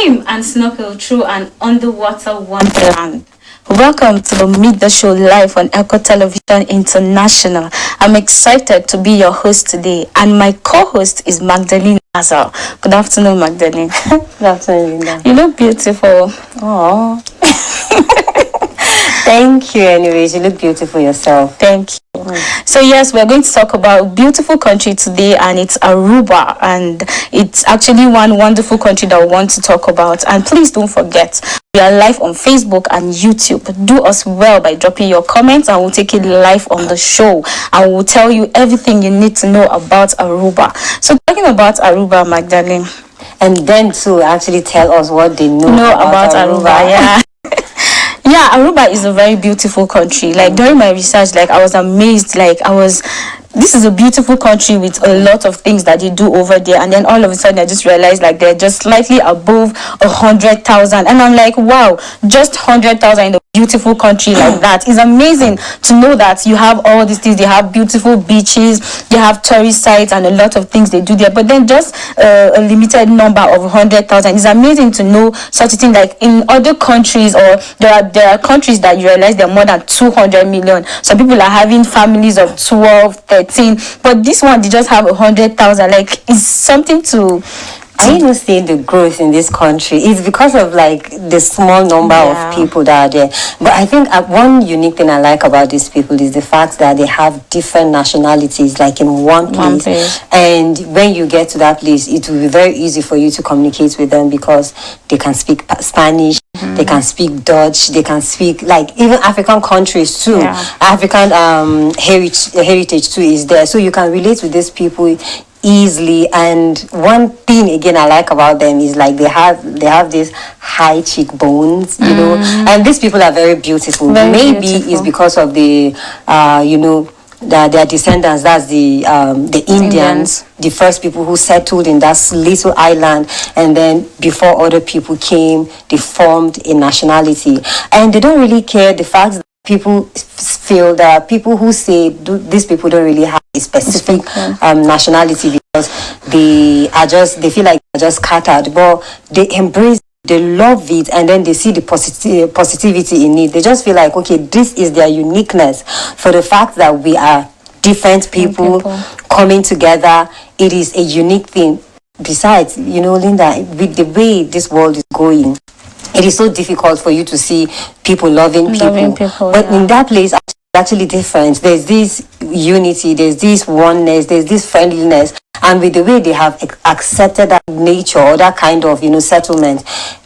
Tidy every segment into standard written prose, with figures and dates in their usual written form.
Swim and snorkel through an underwater wonderland. Welcome to the Midday Show live on Echo Television International. I'm excited to be your host today, and my co-host is Magdalene Azar. Good afternoon, Magdalene. Good afternoon, Linda. You look beautiful. Oh, thank you. Anyways, you look beautiful yourself. Thank you. So yes, we're going to talk about a beautiful country today, and it's Aruba, and it's actually one wonderful country that we want to talk about. And please don't forget, we are live on Facebook and YouTube. Do us well by dropping your comments, and we'll take it live on the show, and we'll tell you everything you need to know about Aruba. So talking about Aruba, Magdalene, And then to actually tell us what they know about Aruba. Yeah. Yeah, Aruba is a very beautiful country. Like during my research, like I was amazed. This is a beautiful country with a lot of things that they do over there. And then all of a sudden, I just realized like they're just slightly above 100,000. And I'm like, wow, just 100,000 in a beautiful country like that. It's amazing to know that you have all these things. They have beautiful beaches, they have tourist sites, and a lot of things they do there. But then just a limited number of 100,000. It's amazing to know such a thing. Like in other countries, or there are countries that you realize there are more than 200 million. Some people are having families of 12, 13, but this one they just have 100,000. Like it's something to. I even see the growth in this country. It's because of like the small number of people that are there. But I think one unique thing I like about these people is the fact that they have different nationalities like in one place. And when you get to that place, it will be very easy for you to communicate with them because they can speak Spanish, they can speak Dutch, they can speak like even African countries too. African heritage too is there. So you can relate with these people easily. And one thing again I like about them is like they have these high cheekbones, you know, and these people are very beautiful. Maybe it's because of the their descendants, that's the Indians, the first people who settled in that little island, and then before other people came, they formed a nationality. And they don't really care the fact that people feel that people who say these people don't really have a specific nationality because they feel like they're just scattered, but they embrace, they love it, and then they see the positivity in it. They just feel like, okay, this is their uniqueness. For the fact that we are different people coming together, it is a unique thing. Besides, you know, Linda, with the way this world is going, it is so difficult for you to see people loving people. But in that place, it's actually different. There's this unity, there's this oneness, there's this friendliness. And with the way they have accepted that nature or that kind of, settlement,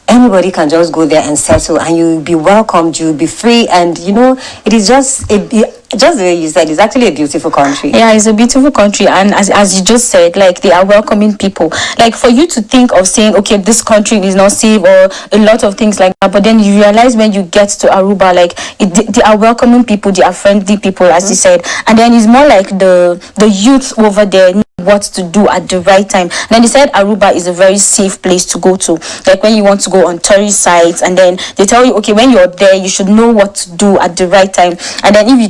anybody can just go there and settle, and you'll be welcomed, you'll be free, and it is just the way you said, it's actually a beautiful country. Yeah, it's a beautiful country, and as you just said, like they are welcoming people. Like for you to think of saying, okay, this country is not safe or a lot of things like that, but then you realize when you get to Aruba, like they are welcoming people, they are friendly people, as you said, and then it's more like the youth over there know what to do at the right time. And then they said Aruba is a very safe place to go to, like when you want to go on tourist sites, and then they tell you, okay, when you're there you should know what to do at the right time. And then if you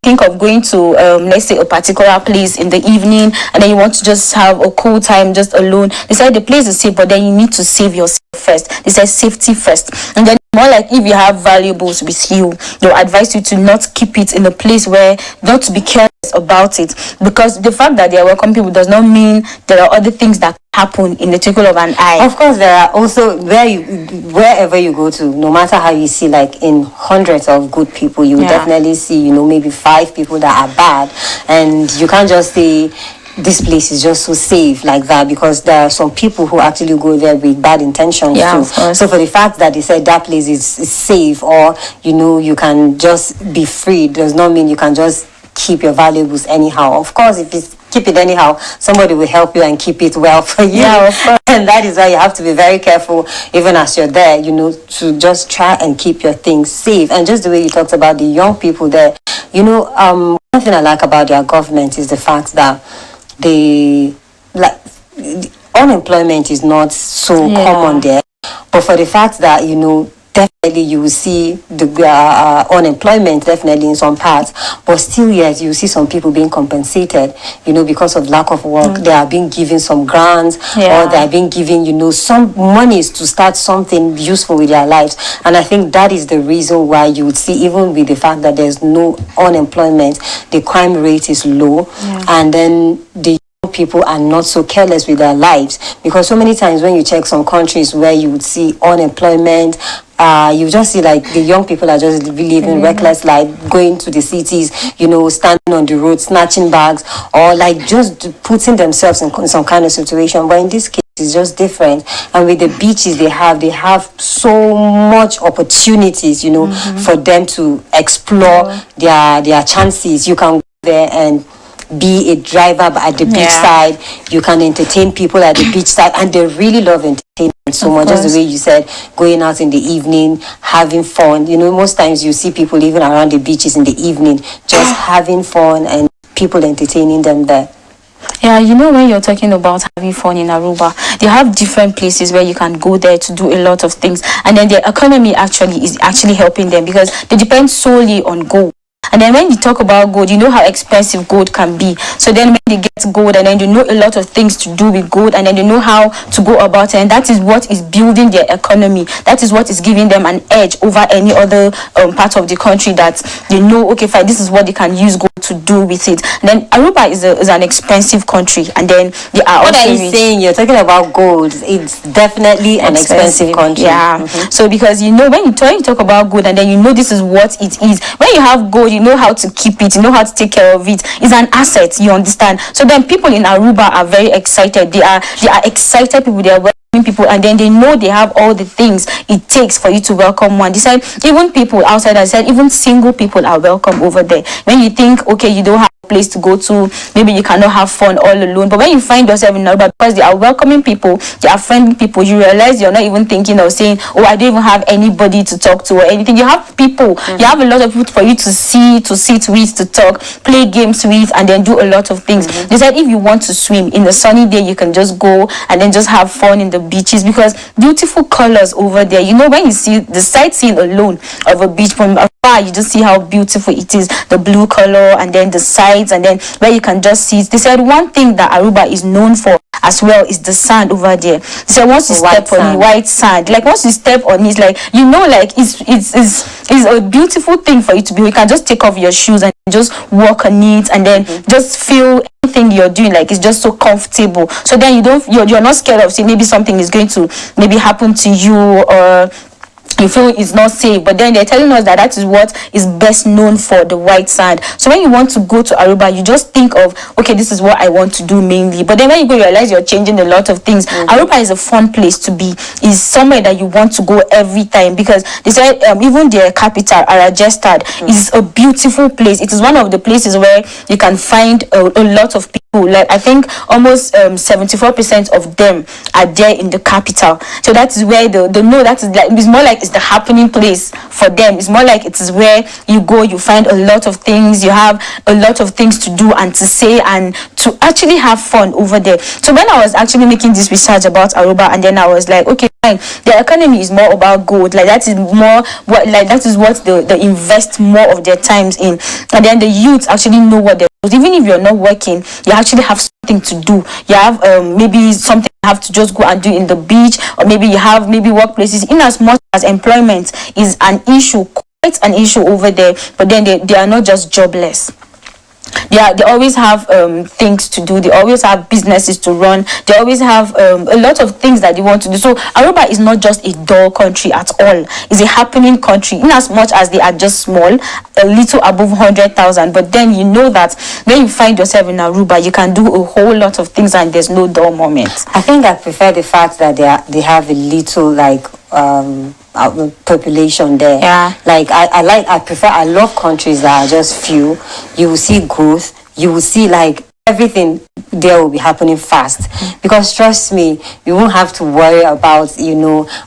think of going to let's say a particular place in the evening, and then you want to just have a cool time just alone, they said the place is safe, but then you need to save yourself first. They said safety first. And then more like if you have valuables with you, they'll advise you to not keep it in a place where, not to be careless about it, because the fact that they are welcoming people does not mean there are other things that happen in the twinkle of an eye. Of course, there are also wherever you go to, no matter how you see, like in hundreds of good people, you will definitely see, maybe 5 people that are bad, and you can't just say this place is just so safe like that, because there are some people who actually go there with bad intentions too. So for the fact that they said that place is safe, or you can just be free, does not mean you can just keep your valuables anyhow. Of course, if you keep it anyhow, somebody will help you and keep it well for you. And that is why you have to be very careful, even as you're there, to just try and keep your things safe. And just the way you talked about the young people there, one thing I like about their government is the fact that unemployment is not so common there, but for the fact that definitely you will see the unemployment definitely in some parts, but still yes, you see some people being compensated, because of lack of work. They are being given some grants, or they are being given, some monies to start something useful with their lives. And I think that is the reason why you would see, even with the fact that there's no unemployment, the crime rate is low, and then the people are not so careless with their lives. Because so many times when you check some countries where you would see unemployment, you just see like the young people are just living reckless life, going to the cities, standing on the road, snatching bags, or like just putting themselves in some kind of situation. But in this case, it's just different. And with the beaches they have so much opportunities, for them to explore their chances. You can go there and be a driver at the beach side. You can entertain people at the beach side, and they really love entertainment so much. Just the way you said, going out in the evening, having fun. Most times you see people even around the beaches in the evening, just having fun and people entertaining them there. Yeah, when you're talking about having fun in Aruba, they have different places where you can go there to do a lot of things, and then the economy is actually helping them because they depend solely on gold. And then when you talk about gold, you know how expensive gold can be. So then when they get gold, and then you know a lot of things to do with gold, and then you know how to go about it, and that is what is building their economy. That is what is giving them an edge over any other part of the country, that they know, okay, fine, this is what they can use gold to do with it. And then Aruba is an expensive country, and then they are what also are you saying? You're talking about gold. It's definitely an expensive country. Yeah. So because when you talk about gold, and then this is what it is. When you have gold, you know how to keep it, you know how to take care of it. It's an asset, you understand. So then people in Aruba are very excited. They are excited people. They are welcoming people, and then they know they have all the things it takes for you to welcome one. They said even people outside, I said even single people are welcome over there. When you think, okay, you don't have place to go to, maybe you cannot have fun all alone, but when you find yourself in Aruba, because they are welcoming people, they are friendly people, you realize you're not even thinking of saying, oh, I don't even have anybody to talk to or anything. You have people, you have a lot of people for you to see, to sit with, to talk, play games with, and then do a lot of things. They said if you want to swim in the sunny day, you can just go and then just have fun in the beaches, because beautiful colors over there. When you see the sightseeing alone of a beach from afar, you just see how beautiful it is, the blue color, and then the sides, and then where you can just see it. They said one thing that Aruba is known for as well is the sand over there. They said once you step on the white sand, like once you step on it, like like it's a beautiful thing for you to be. You can just take off your shoes and just walk on it, and then just feel anything you're doing, like it's just so comfortable. So then you're not scared of saying maybe something is going to maybe happen to you, or you feel it's not safe. But then they're telling us that is what is best known for, the white sand. So when you want to go to Aruba, you just think of, okay, this is what I want to do mainly. But then when you go, you realize you're changing a lot of things. Aruba is a fun place to be. It's somewhere that you want to go every time, because they said even their capital, Arajestad, is a beautiful place. It is one of the places where you can find a lot of people. Like I think almost 74% of them are there in the capital. So that is where they know that is like, it's more like it's the happening place for them. It's more like it is where you go, you find a lot of things, you have a lot of things to do and to say and to actually have fun over there. So when I was actually making this research about Aruba, and then I was like, okay, fine, the economy is more about gold. Like that is more what, like that is what they invest more of their times in. And then the youths actually know what they're, even if you're not working, you actually have something to do. You have maybe something you have to just go and do in the beach, or maybe you have maybe workplaces. In as much as employment is an issue, quite an issue over there, but then they are not just jobless. They always have things to do. They always have businesses to run. They always have a lot of things that they want to do. So Aruba is not just a dull country at all. It's a happening country, in as much as they are just small, a little above 100,000. But then you know that when you find yourself in Aruba, you can do a whole lot of things, and there's no dull moment. I think I prefer the fact that they have a little population there. Yeah. Like I love countries that are just few. You will see growth. You will see like everything there will be happening fast. Because trust me, you won't have to worry about,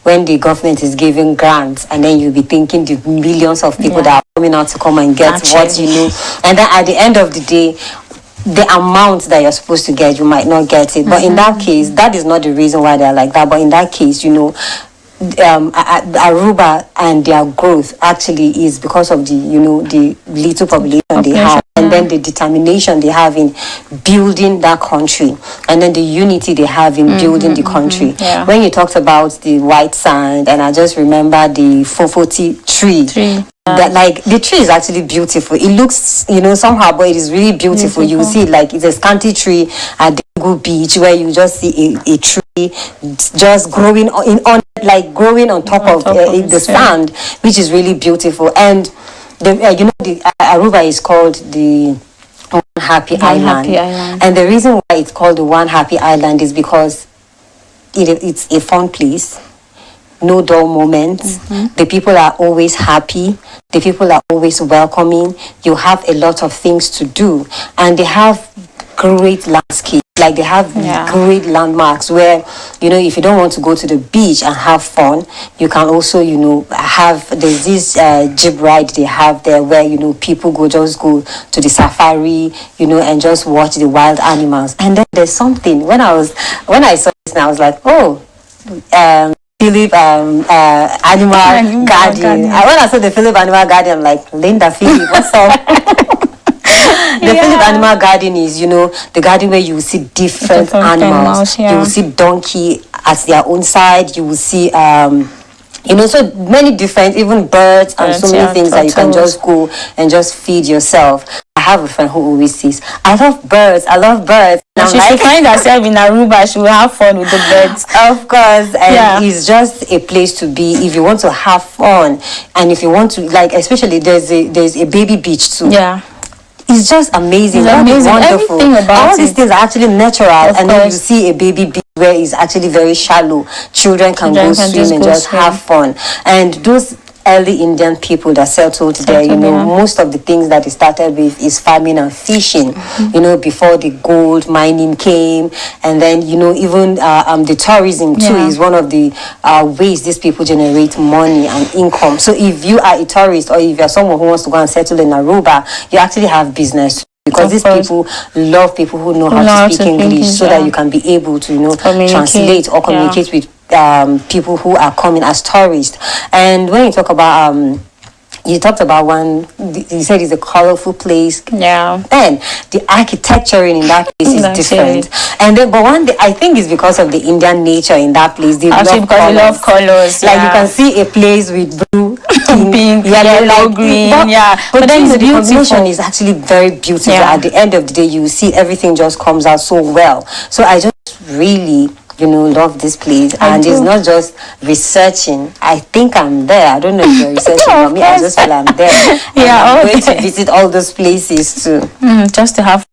when the government is giving grants, and then you'll be thinking the millions of people that are coming out to come and get what and then at the end of the day, the amount that you're supposed to get, you might not get it. But in that case, that is not the reason why they're like that. But in that case, Aruba and their growth actually is because of the the little population they have, and then the determination they have in building that country, and then the unity they have in building the country. When you talked about the white sand, and I just remember the Fofoti tree. That like the tree is actually beautiful. It looks somehow, but it is really beautiful. You will see like it's a scanty tree at the Go beach where you just see a tree just growing growing on top of the sand, which is really beautiful. And the Aruba is called the One Happy Island. And the reason why it's called the One Happy Island is because it's a fun place. No dull moments. The people are always happy. The people are always welcoming. You have a lot of things to do, and they have great landscape. Like they have great landmarks where if you don't want to go to the beach and have fun, you can also there's this jeep ride they have there where people go to the safari and just watch the wild animals. And then there's something when I saw this, and I was like, Philip Animal Garden. When I saw the Philip Animal Garden, I'm like, Linda, Philip, what's up? The Philip Animal Garden is, the garden where you will see different animals. You will see donkey at their own side. You will see, so many different, even birds and so many things that you can just go and just feed yourself. I have a friend who always says, I love birds. And she should find herself in Aruba. She will have fun with the birds. Of course. And it's just a place to be if you want to have fun. And if you want to, especially there's a baby beach too. It's just amazing. It's wonderful. All these things are actually natural. And then you see a baby beach where it's actually very shallow. Children can go swim and just have fun. And those early Indian people that settled there, most of the things that they started with is farming and fishing, before the gold mining came. And then, even the tourism too is one of the ways these people generate money and income. So if you are a tourist or if you're someone who wants to go and settle in Aruba, you actually have business. Because these people love people who know how to speak English, so that you can be able to, translate or communicate with people who are coming as tourists. And when you talk about you talked about one, you said it's a colorful place. And the architecture in that place is different. And then, but one day, I think it's because of the Indian nature in that place. They love colors. Like you can see a place with blue, pink, yellow, green. But then the combination is actually very beautiful. At the end of the day, you see everything just comes out so well. So I just really love this place. And it's not just researching. I think I'm there. I don't know if you're researching for me. I just feel I'm there. I'm going to visit all those places too. Just to have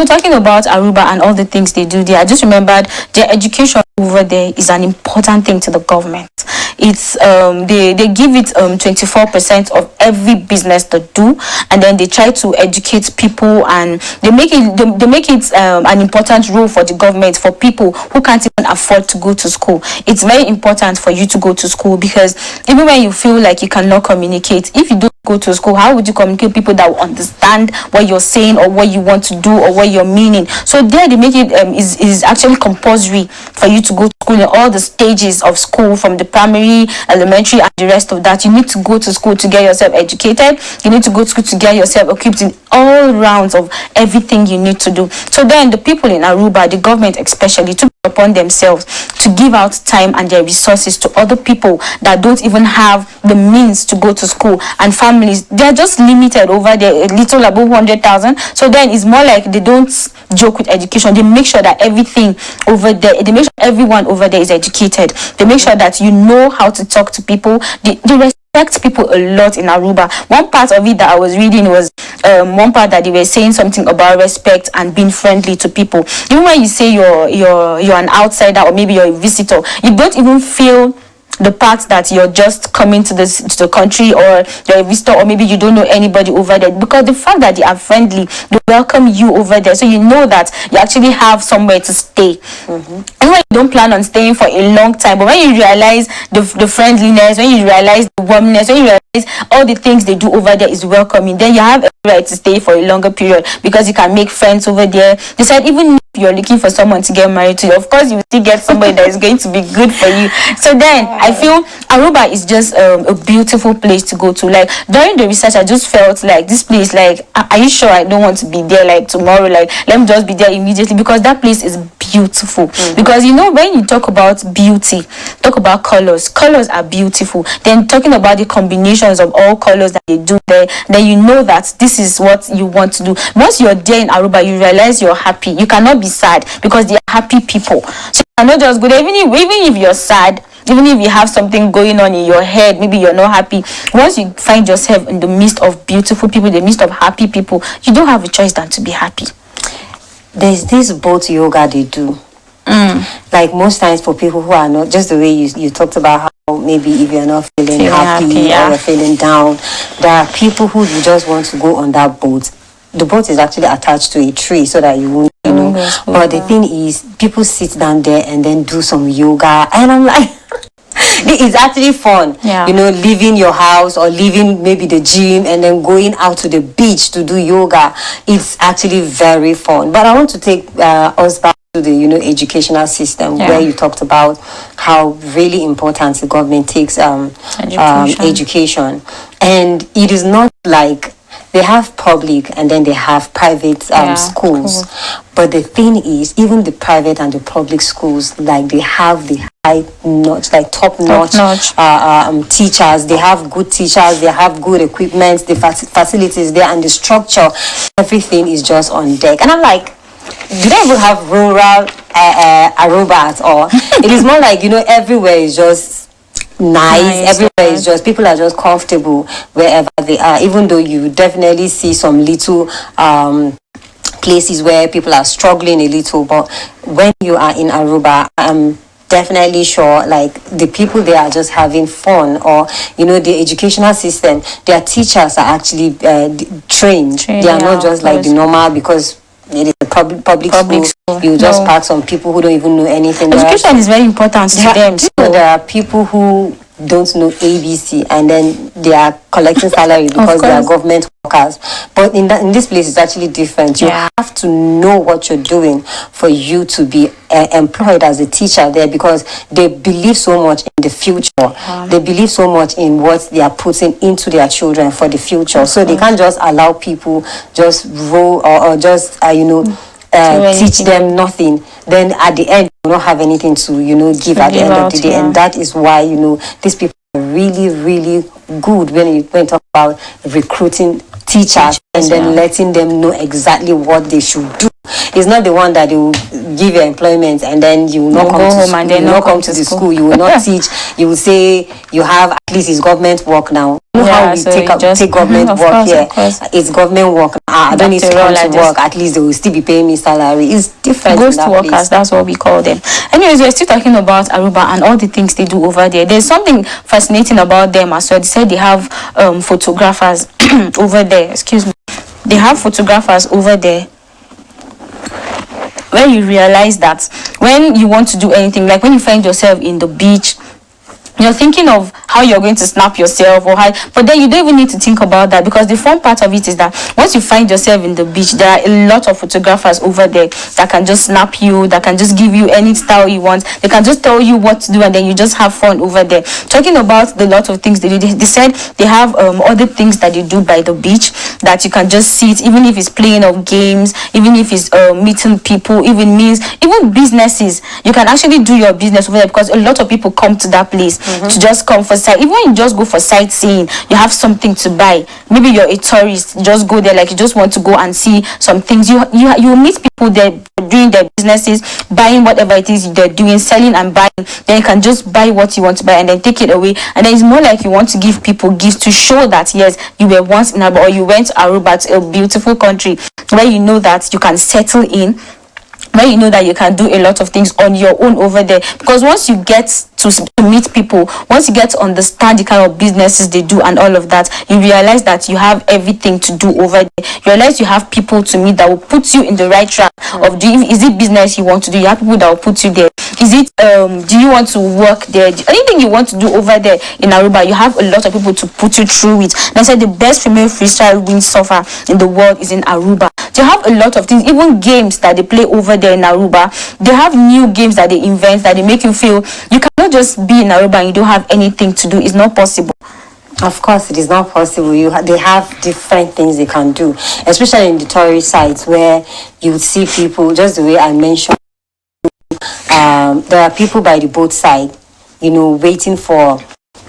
talking about Aruba and all the things they do there, I just remembered their education over there is an important thing to the government. It's they give it 24% of every business they do, and then they try to educate people, and they make it an important role for the government for people who can't even afford to go to school. It's very important for you to go to school, because even when you feel like you cannot communicate, if you don't go to school, how would you communicate with people that will understand what you're saying or what you want to do or what you're meaning? So there they make it is actually compulsory for you to go to school in all the stages of school, from the primary, elementary, and the rest of that. You need to go to school to get yourself educated. You need to go to school to get yourself equipped in all rounds of everything you need to do. So then the people in Aruba, the government especially, took it upon themselves to give out time and their resources to other people that don't even have the means to go to school, and families, they're just limited over there, a little above 100,000. So then it's more like they don't joke with education. They make sure that everything over there, they make sure everyone over there is educated. They make sure that you know how to talk to people. They respect people a lot in Aruba. One part of it that I was reading was one part that they were saying something about respect and being friendly to people. Even when you say you're an outsider or maybe you're a visitor, you don't even feel the part that you're just coming to the country, or you're a visitor, or maybe you don't know anybody over there, because the fact that they are friendly, they welcome you over there, so you know that you actually have somewhere to stay. And when don't plan on staying for a long time, but when you realize the friendliness, when you realize the warmness, when you realize all the things they do over there is welcoming, then you have a right to stay for a longer period, because you can make friends over there. They said even if you're looking for someone to get married to, of course you will still get somebody that is going to be good for you. So then I feel Aruba is just a beautiful place to go to. Like during the research, I just felt like this place, like, are you sure I don't want to be there like tomorrow? Like, let me just be there immediately, because that place is beautiful. Because you know, when you talk about beauty, talk about colors are beautiful. Then talking about the combinations of all colors that they do there, then you know that this is what you want to do. Once you're there in Aruba, you realize you're happy. You cannot be sad, because they are happy people. So you cannot just go there, even if you're sad, even if you have something going on in your head, maybe you're not happy. Once you find yourself in the midst of beautiful people, the midst of happy people, you don't have a choice than to be happy. There's this boat yoga they do. Like most times for people who are not, just the way you talked about how maybe if you're not feeling happy or you're feeling down, there are people who you just want to go on that boat. The boat is actually attached to a tree so that you won't, you know. But the thing is, people sit down there and then do some yoga, and I'm like, it's actually fun. You know, leaving your house or leaving maybe the gym and then going out to the beach to do yoga. It's actually very fun. But I want to take us back to the, you know, educational system, where you talked about how really important the government takes education. And it is not like they have public and then they have private schools. But the thing is, even the private and the public schools, like they have the high-notch, like top-notch teachers. They have good teachers, they have good equipment, the facilities there, and the structure, everything is just on deck. And I'm like, do they even have rural Aruba at all? It is more like, you know, everywhere is just nice. Everywhere is just, people are just comfortable wherever they are, even though you definitely see some little places where people are struggling a little. But when you are in Aruba, I'm definitely sure like the people there are just having fun. Or, you know, the educational system, their teachers are actually trained. They are not just like the normal, because it is a public school. You just pack some people who don't even know anything. Education is very important to them. So there are people who don't know ABC and then they are collecting salary because they are government workers. But in this place, it's actually different. You have to know what you're doing for you to be employed as a teacher there, because they believe so much in the future. They believe so much in what they are putting into their children for the future. So they can't just allow people just roll or just, teach them nothing. Then at the end, you don't have anything to, you know, give at the end of the day. And that is why, you know, these people are really, really good when you talk about recruiting teachers and then letting them know exactly what they should do. It's not the one that they will give you employment and then you will not come to school. You will not come to the school. You will not teach. You will say you have, at least it's government work now. You know how we take government work here. It's government work. I don't need to come to work. At least they will still be paying me salary. It's different. Ghost workers, that's what we call them. Anyways, we're still talking about Aruba and all the things they do over there. There's something fascinating about them as well. They said they have photographers over there. Excuse me. They have photographers over there, where you realize that when you want to do anything, like when you find yourself in the beach, you're thinking of how you're going to snap yourself but then you don't even need to think about that, because the fun part of it is that once you find yourself in the beach, there are a lot of photographers over there that can just snap you, that can just give you any style you want. They can just tell you what to do and then you just have fun over there. Talking about the lot of things they do, they said they have other things that you do by the beach that you can just sit, even if it's playing of games, even if it's meeting people, even businesses. You can actually do your business over there, because a lot of people come to that place to just come for sight. Even when you just go for sightseeing, you have something to buy. Maybe you're a tourist, you just go there, like you just want to go and see some things. You meet people there doing their businesses, buying whatever it is they're doing, selling and buying. Then you can just buy what you want to buy and then take it away. And then it's more like you want to give people gifts to show that yes, you were once in Aruba, or you went to Aruba, to a beautiful country where you know that you can settle in, where you know that you can do a lot of things on your own over there. Because once you get to meet people. Once you get to understand the kind of businesses they do and all of that, you realize that you have everything to do over there. You realize you have people to meet that will put you in the right track of doing. Is it business you want to do? You have people that will put you there. Is it do you want to work there? Anything you want to do over there in Aruba, you have a lot of people to put you through it. And I said the best female freestyle windsurfer in the world is in Aruba. They have a lot of things, even games that they play over there in Aruba. They have new games that they invent that they make you feel you cannot just be in Aruba and you don't have anything to do. It's not possible. Of course, it is not possible. They have different things they can do, especially in the tourist sites where you see people, just the way I mentioned, there are people by the boat side, waiting for,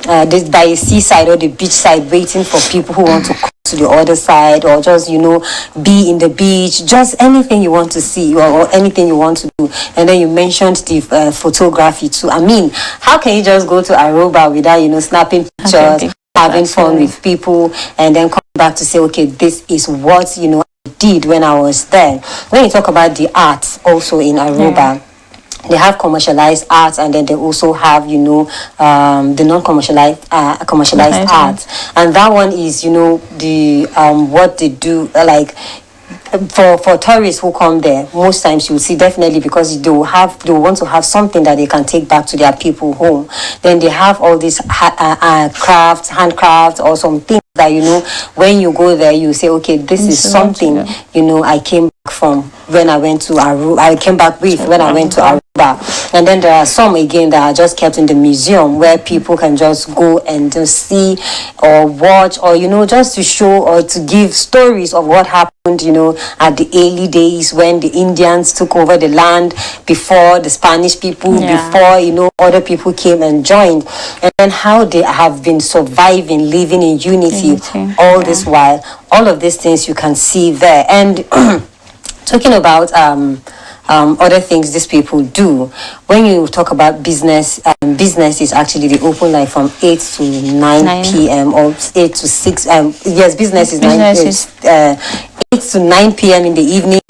by the seaside or the beach side, waiting for people who want to come to the other side, or just, be in the beach, just anything you want to see or anything you want to do. And then you mentioned the photography too. I mean, how can you just go to Aruba without, snapping pictures, having fun with people, and then come back to say, okay, this is what, I did when I was there. When you talk about the arts also in Aruba, they have commercialized arts, and then they also have, the non-commercialized commercialized arts. And that one is, the what they do, like for tourists who come there, most times you will see, definitely, because they want to have something that they can take back to their people home. Then they have all these handcrafts, or some things that, when you go there, you say, okay, this is something, I came back from when I went to Aruba. I came back with when I went to Aruba. And then there are some, again, that are just kept in the museum, where people can just go and just see or watch, or, just to show or to give stories of what happened, at the early days when the Indians took over the land, before the Spanish people, before, other people came and joined, and then how they have been surviving, living in unity all this while. All of these things you can see there. And talking about other things these people do, when you talk about business is actually, they open like from 8 to 9 p.m. or 8 to 6. Business is 8 to 9 p.m. in the evening,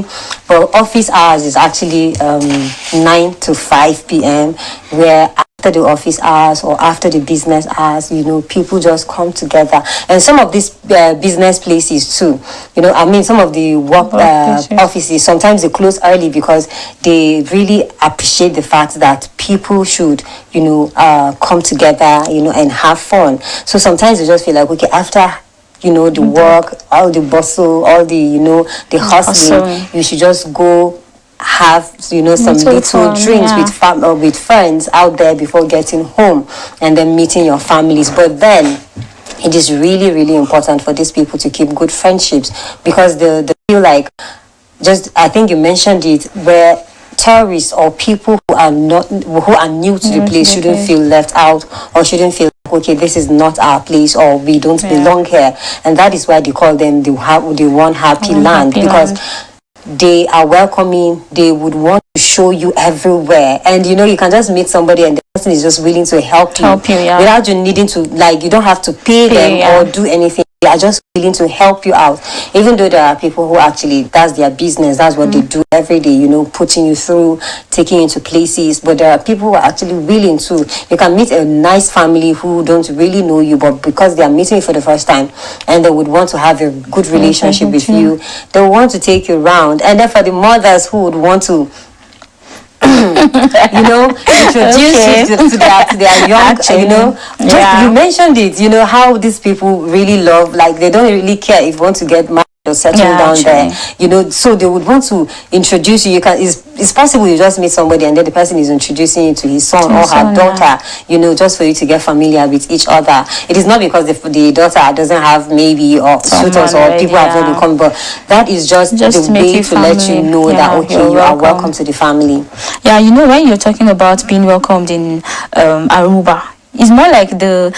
but office hours is actually 9 to 5 p.m. where after the office hours or after the business hours, people just come together. And some of these business places too, some of the work offices, sometimes they close early because they really appreciate the fact that people should, come together, and have fun. So sometimes they just feel like, okay, after the work, all the bustle, all the, the hustling, you should just go have, some little drinks with friends out there before getting home, and then meeting your families. But then it is really, really important for these people to keep good friendships, because they feel like, I think you mentioned it, where tourists or people who are new to the place shouldn't feel left out, or shouldn't feel like, okay, this is not our place, or we don't belong here. And that is why they call them the one happy land, because they are welcoming. They would want to show you everywhere, and you can just meet somebody and the person is just willing to help you without you needing to, like, you don't have to pay them or do anything. They are just willing to help you out, even though there are people who actually, that's their business, that's what they do every day, putting you through, taking you to places. But there are people who are actually willing to. You can meet a nice family who don't really know you, but because they are meeting you for the first time and they would want to have a good relationship with you, they want to take you around. And then for the mothers who would want to introduce you to their young, you mentioned it, how these people really love, like, they don't really care if you want to get married or settle down there, so they would want to introduce you. It's possible you just meet somebody and then the person is introducing you to his son or her daughter, just for you to get familiar with each other. It is not because the daughter doesn't have maybe or suitors or people have not become, but that is just the way to let you know that, okay, you are welcome to the family. Yeah, when you're talking about being welcomed in Aruba, it's more like they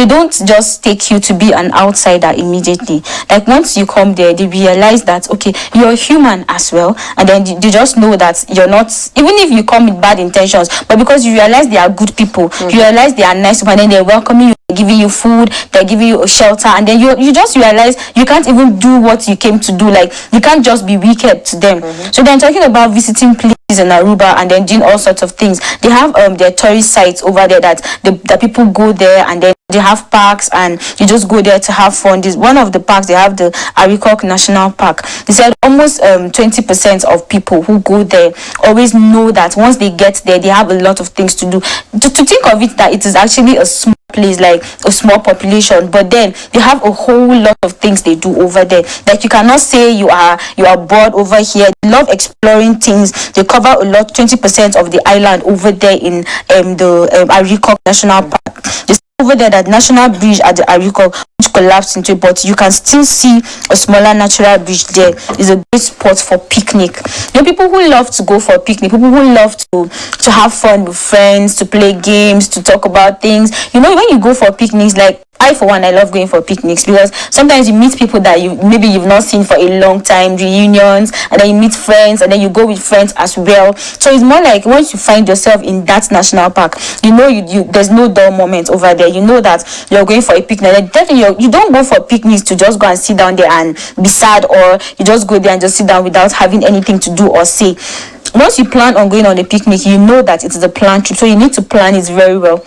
don't just take you to be an outsider immediately. Like, once you come there, they realize that, okay, you're human as well, and then they just know that you're not, even if you come with bad intentions, but because you realize they are good people, you realize they are nice people, and then they're welcoming you, they're giving you food, they're giving you a shelter, and then you just realize you can't even do what you came to do. Like, you can't just be wicked to them. So then, talking about visiting places in Aruba and then doing all sorts of things. They have their tourist sites over there that people go there, and then they have parks and you just go there to have fun. This one of the parks, they have the Arikok National Park. They said almost 20% of people who go there always know that once they get there, they have a lot of things to do. To think of it that it is actually a small place, like a small population, but then they have a whole lot of things they do over there. Like you cannot say you are bored over here. They love exploring things. They cover a lot, 20% of the island over there in the Arikok National Park. Over there, that national bridge at the Ariko which collapsed into it, but you can still see a smaller natural bridge there. Is a great spot for picnic. People who love to go for a picnic, people who love to have fun with friends, to play games, to talk about things. When you go for picnics, like I, for one, I love going for picnics because sometimes you meet people that you've not seen for a long time, reunions, and then you meet friends, and then you go with friends as well. So it's more like once you find yourself in that national park, you there's no dull moment over there. You know that you're going for a picnic. And definitely, you don't go for picnics to just go and sit down there and be sad, or you just go there and just sit down without having anything to do or say. Once you plan on going on a picnic, you know that it is a planned trip, so you need to plan it very well.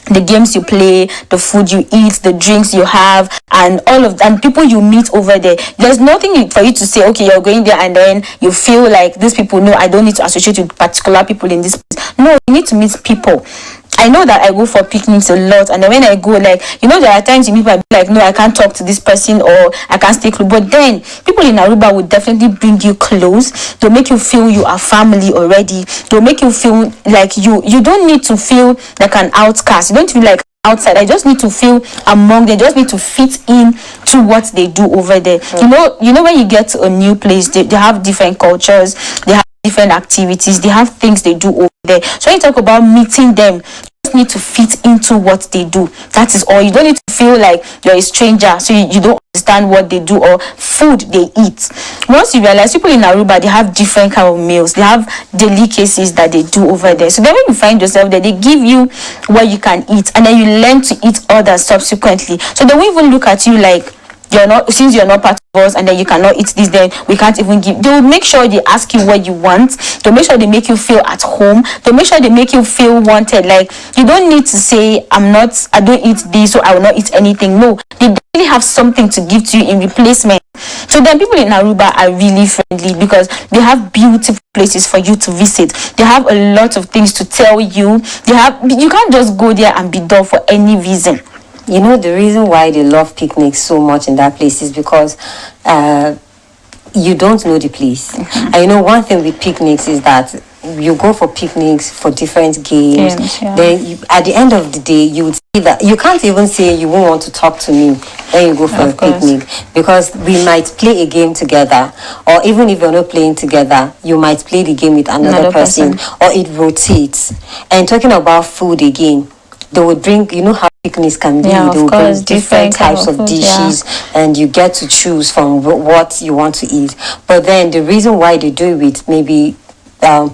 The games you play, the food you eat, the drinks you have, and all of and people you meet over there. There's nothing for you to say, okay, you're going there and then you feel like these people, no, I don't need to associate with particular people in this place. No, you need to meet people. I know that I go for picnics a lot, and then when I go, like, there are times you meet people like, no, I can't talk to this person, or I can't stay close. But then people in Aruba would definitely bring you close. They'll make you feel you are family already. They'll make you feel like you don't need to feel like an outcast. You don't feel like outside. I just need to feel among them. Just need to fit in to what they do over there. When you get to a new place, they have different cultures, they have different activities, they have things they do over there. So when you talk about meeting them, you just need to fit into what they do. That is all. You don't need to feel like you're a stranger, so you don't understand what they do or food they eat. Once you realize people in Aruba, they have different kind of meals, they have delicacies that they do over there. So then when you find yourself there, they give you what you can eat, and then you learn to eat others subsequently. So they won't even look at you like since you're not part of us, and then you cannot eat this, then we can't even give. They'll make sure they ask you what you want. They'll make sure they make you feel at home. They'll make sure they make you feel wanted. Like, you don't need to say, I don't eat this, so I will not eat anything. No, they really have something to give to you in replacement. So then people in Aruba are really friendly because they have beautiful places for you to visit. They have a lot of things to tell you. You can't just go there and be dull for any reason. The reason why they love picnics so much in that place is because you don't know the place. Mm-hmm. And one thing with picnics is that you go for picnics for different games. Yeah. Then at the end of the day, you would see that you can't even say you won't want to talk to me when you go for a picnic, because we might play a game together, or even if you're not playing together, you might play the game with another person, or it rotates. And talking about food again, they would bring, how picnics can be, they will bring different types of dishes, and you get to choose from what you want to eat. But then the reason why they do it, maybe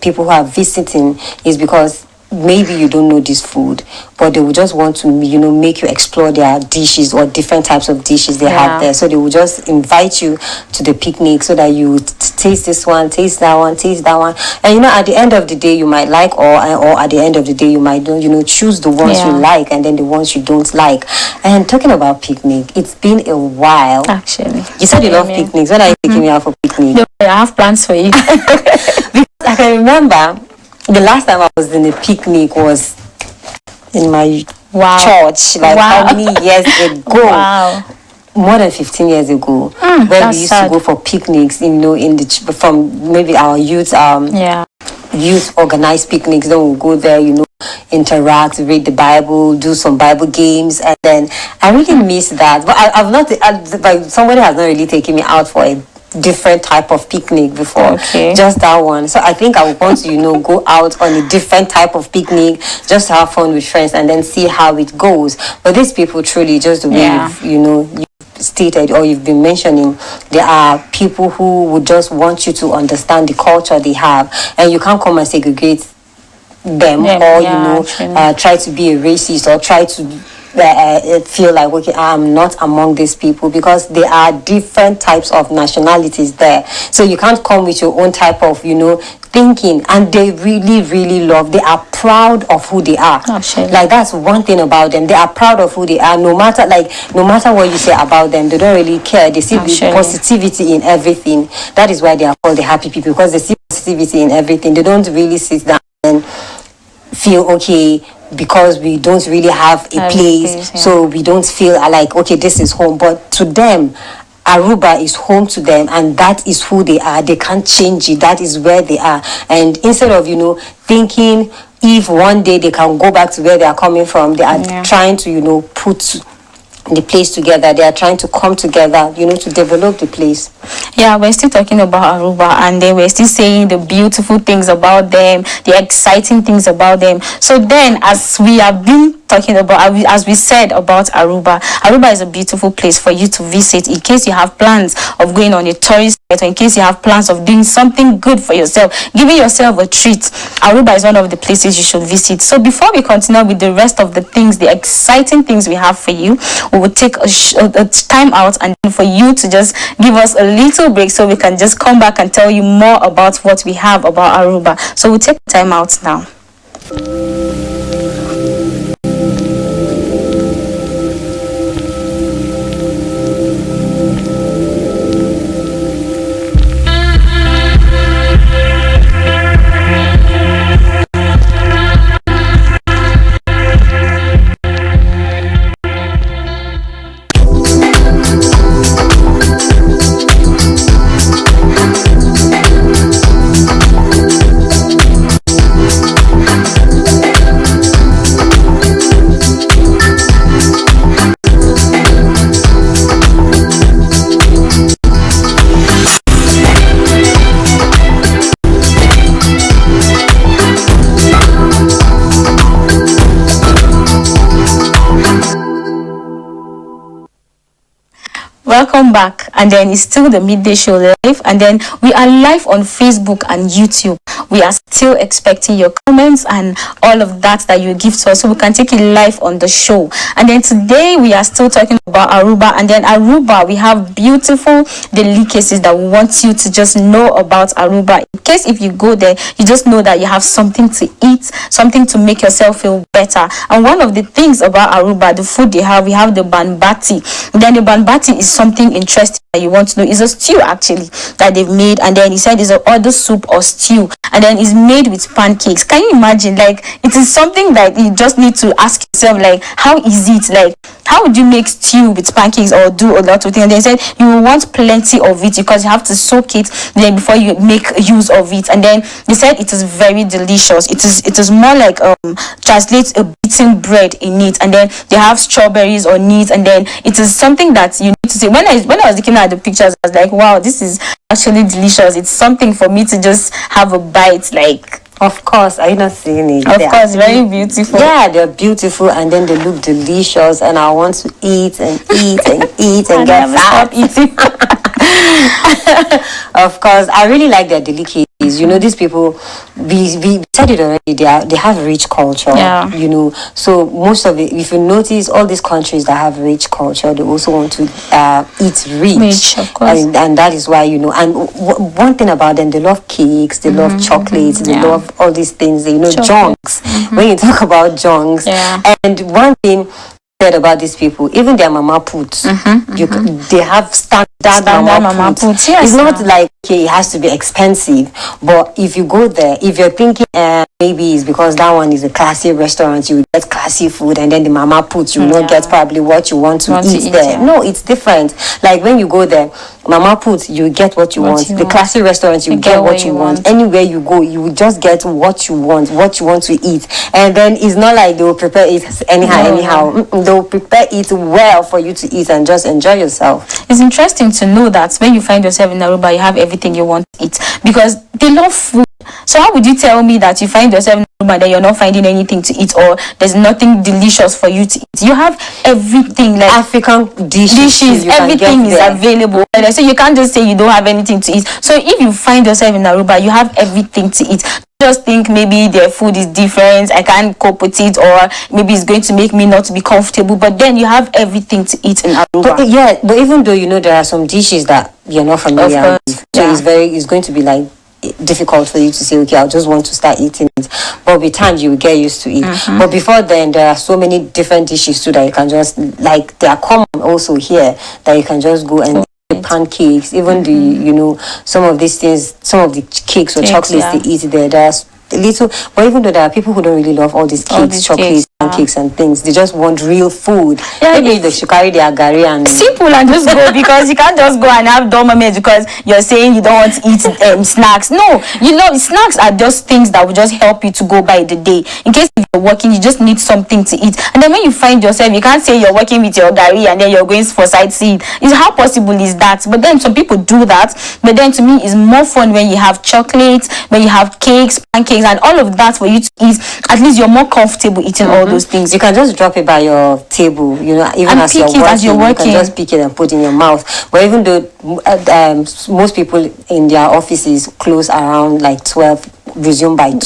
people who are visiting, is because maybe you don't know this food, but they will just want to, make you explore their dishes or different types of dishes they have there. So they will just invite you to the picnic so that you taste this one, taste that one, taste that one. And at the end of the day, you might like, or at the end of the day, you might don't, choose the ones you like, and then the ones you don't like. And talking about picnic, it's been a while. Actually, you said you love picnics. When are you taking me out for picnic? No, I have plans for you. Because I can remember the last time I was in a picnic was in my church, like how many years ago? Wow. More than 15 years ago, where we used to go for picnics, from maybe our youth, youth organized picnics. Then we'll go there, interact, read the Bible, do some Bible games, and then I really miss that. But I've not, like, somebody has not really taken me out for a different type of picnic before. Just that one. So I think I would want to go out on a different type of picnic, just to have fun with friends, and then see how it goes. But these people, truly, just the way you've stated or you've been mentioning, there are people who would just want you to understand the culture they have, and you can't come and segregate them, or try to be a racist, or try to feel like, okay, I'm not among these people, because there are different types of nationalities there. So you can't come with your own type of, thinking, and they really love, they are proud of who they are. Like, that's one thing about them. They are proud of who they are, no matter what you say about them. They don't really care. They see the positivity in everything. That is why they are called the happy people, because they see positivity in everything. They don't really sit down and feel, okay, because we don't really have a place, so we don't feel like, okay, this is home. But to them, Aruba is home to them, and that is who they are. They can't change it. That is where they are. And instead of, thinking if one day they can go back to where they are coming from, they are trying to, put the place together. They are trying to come together, to develop the place. Yeah, we're still talking about Aruba, and then we're still saying the beautiful things about them, the exciting things about them. So then, as we have been talking about, as we said about Aruba is a beautiful place for you to visit in case you have plans of going on a tourist site, or in case you have plans of doing something good for yourself, giving yourself a treat. Aruba is one of the places you should visit. So before we continue with the rest of the things, the exciting things we have for you, we will take a time out, and for you to just give us a little break so we can just come back and tell you more about what we have about Aruba. So we'll take time out now. Welcome back, and then it's still the Midday Show live, and then we are live on Facebook and YouTube. We are still expecting your comments and all of that you give to us, so we can take it live on the show. And then today we are still talking about Aruba, and then Aruba, we have beautiful delicacies that we want you to just know about Aruba. In case if you go there, you just know that you have something to eat, something to make yourself feel better. And one of the things about Aruba, the food they have, we have the banbati. And then the banbati is something interesting that you want to know. It's a stew actually that they've made, and then he said it's an other soup or stew, and then it's made with pancakes. Can you imagine? Like, it is something that you just need to ask yourself, like, how is it? Like, how would you make stew with pancakes or do a lot of things? And they said you will want plenty of it because you have to soak it then before you make use of it. And then they said it is very delicious. It is more like translates a beaten bread in it, and then they have strawberries on it, and then it is something that you need to see. When I was looking at the pictures, I was like, wow, this is actually delicious. It's something for me to just have a bite. Like, of course, are you not seeing it? Of course, very beautiful. Yeah, they're beautiful, and then they look delicious, and I want to eat and eat and eat and get fat. Eating. Of course, I really like their delicacies. These people, we said it already, they have rich culture. Yeah. So most of it, if you notice, all these countries that have rich culture, they also want to eat rich. Of course. And that is why, and one thing about them, they love cakes, they love chocolates, they love all these things, junks. When you talk about junks. Yeah. And one thing said about these people, even their mama puts, they have standard mama puts. Yes, it's not like, okay, it has to be expensive, but if you go there, if you're thinking maybe it's because that one is a classy restaurant, you will get classy food, and then the mama puts, you will not get probably what you want to eat there. Yeah. No, it's different. Like when you go there, mama puts, you get what you want. The classy restaurant, you get what you want. Anywhere you go, you will just get what you want to eat. And then it's not like they will prepare it anyhow. They will prepare it well for you to eat and just enjoy yourself. It's interesting to know that when you find yourself in Aruba, you have everything you want to eat, because they love food. So how would you tell me that you find yourself in a room and then you're not finding anything to eat, or there's nothing delicious for you to eat? You have everything, like African dishes everything is available. So you can't just say you don't have anything to eat. So if you find yourself in Aruba, you have everything to eat. Just think maybe their food is different, I can't cope with it, or maybe it's going to make me not be comfortable, but then you have everything to eat in Aruba. But even though there are some dishes that you're not familiar with, so it's going to be like difficult for you to say, okay, I just want to start eating it, but with time you will get used to it. But before then, there are so many different dishes too that you can just, like, they are common also here, that you can just go and pancakes, even the some of these things, some of the cakes or chocolates they eat there, there's little. But even though there are people who don't really love all these cakes, chocolates, pancakes and things, they just want real food. Maybe they should carry their gari and simple and just go, because you can't just go and have dormaments because you're saying you don't want to eat snacks. No, snacks are just things that will just help you to go by the day. In case you're working, you just need something to eat. And then when you find yourself, you can't say you're working with your gari and then you're going for sightseeing. How possible is that? But then some people do that. But then to me, it's more fun when you have chocolates, when you have cakes, pancakes, and all of that for you to eat. At least you're more comfortable eating all those things. You can just drop it by your table, even as you're working, you can just pick it and put it in your mouth. But even though most people in their offices close around like 12, resume by 2,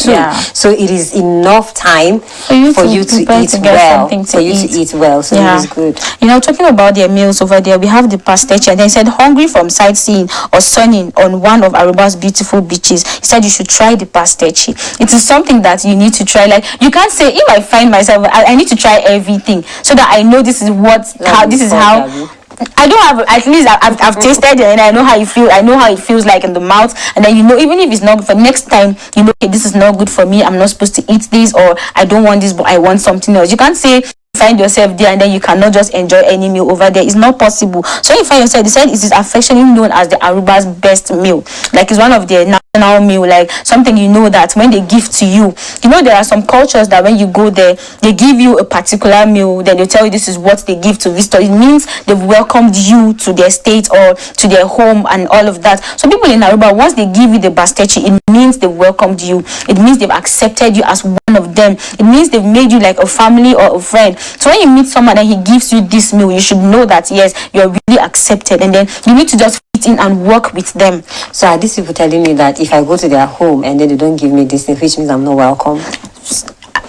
so it is enough time for you to eat well. So it is good. Talking about their meals over there, we have the pastechi, and they said hungry from sightseeing or sunning on one of Aruba's beautiful beaches. He said you should try the pastechi. It is something that you need to try. Like, you can't say, if I find myself, I need to try everything so that I know this is how. I don't have, at least I've tasted it and I know how it feels. I know how it feels like in the mouth, and then even if it's not good for next time, okay, this is not good for me, I'm not supposed to eat this, or I don't want this but I want something else. You can't say find yourself there and then you cannot just enjoy any meal over there. It's not possible. So you find yourself, they said it is affectionately known as the Aruba's best meal. Like, it's one of their national meal, like something that when they give to you, there are some cultures that when you go there, they give you a particular meal, then they tell you this is what they give to visitors. It means they've welcomed you to their state or to their home and all of that. So people in Aruba, once they give you the bastechi, it means they've welcomed you. It means they've accepted you as one of them. It means they've made you like a family or a friend. So when you meet someone and he gives you this meal, you should know that yes, you're really accepted, and then you need to just fit in and work with them. So are these people telling me that if I go to their home and then they don't give me this thing, which means I'm not welcome?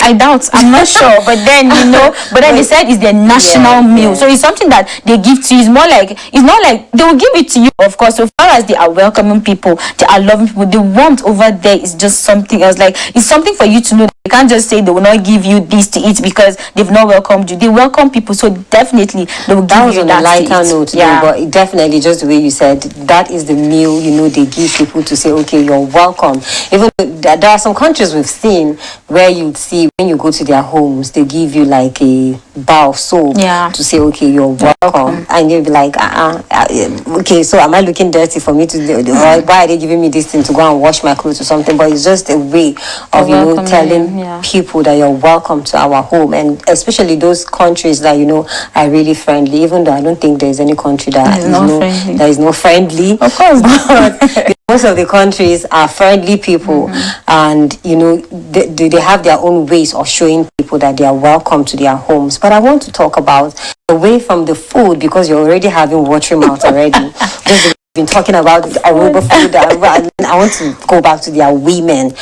I doubt. I'm not sure. But then, but then they said it's their national meal. So it's something that they give to you. It's not like they will give it to you, of course. So far as they are welcoming people, they are loving people, the warmth over there is just something else. Like, it's something for you to know. They can't just say they will not give you this to eat because they've not welcomed you. They welcome people, so definitely they will give you that. That was on a lighter note, but definitely, just the way you said, that is the meal, they give people to say, okay, you're welcome. Even there are some countries we've seen where you'd see, when you go to their homes, they give you like a bar of soap to say, okay, you're welcome. And you'll be like, okay, so am I looking dirty for me to do? Why are they giving me this thing to go and wash my clothes or something? But it's just a way of, telling people that you're welcome to our home. And especially those countries that, are really friendly, even though I don't think there's any country that is not friendly. Of course. But most of the countries are friendly people, and they have their own ways of showing people that they are welcome to their homes. But I want to talk about, away from the food, because you're already having watery mouth already. Just been talking about Aruba food, and I want to go back to their women.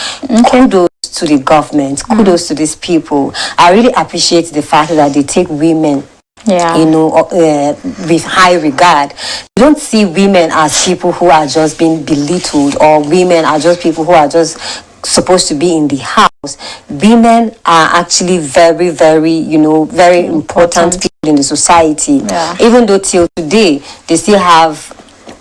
Kudos to the government. Kudos to these people. I really appreciate the fact that they take women with high regard. You don't see women as people who are just being belittled, or women are just people who are just supposed to be in the house. Women are actually very, very, very important people in the society. Even though till today they still have,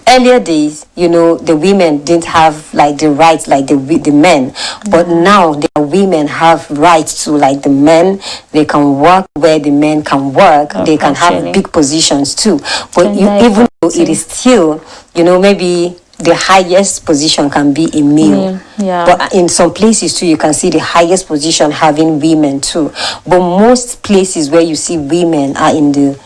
earlier days, the women didn't have like the rights like the men, but now the women have rights to like the men. They can work where the men can work. They can have big positions too. But even though it is still, maybe the highest position can be a male. But in some places too, you can see the highest position having women too. But most places where you see women are in the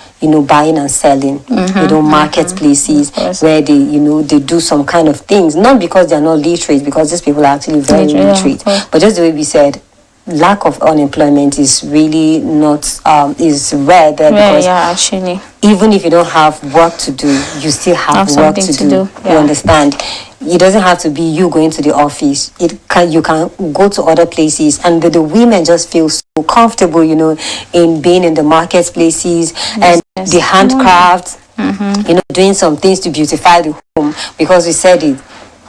buying and selling, marketplaces where they do some kind of things, not because they're not literate, because these people are actually very literate, but just the way we said, lack of unemployment is really not is rare there, because actually, even if you don't have work to do, you still have work to do. You understand? It doesn't have to be you going to the office. You can go to other places, and the women just feel so comfortable, in being in the marketplaces and the handcrafts, doing some things to beautify the home, because we said it.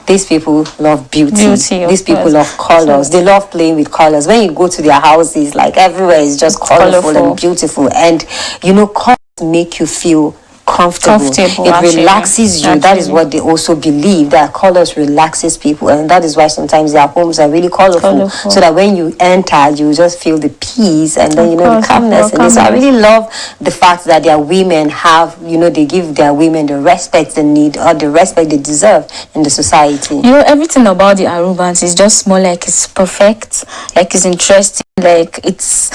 These people love beauty. These people love colors. They love playing with colors. When you go to their houses, like everywhere is just colorful and beautiful. And colors make you feel comfortable. It relaxes you. That is what they also believe, that colors relaxes people, and that is why sometimes their homes are really colorful. So that when you enter, you just feel the peace and then the calmness. And so I really love the fact that their women have, they give their women the respect they need, or the respect they deserve in the society. Everything about the Arubans is just more like it's perfect, like it's interesting, like it's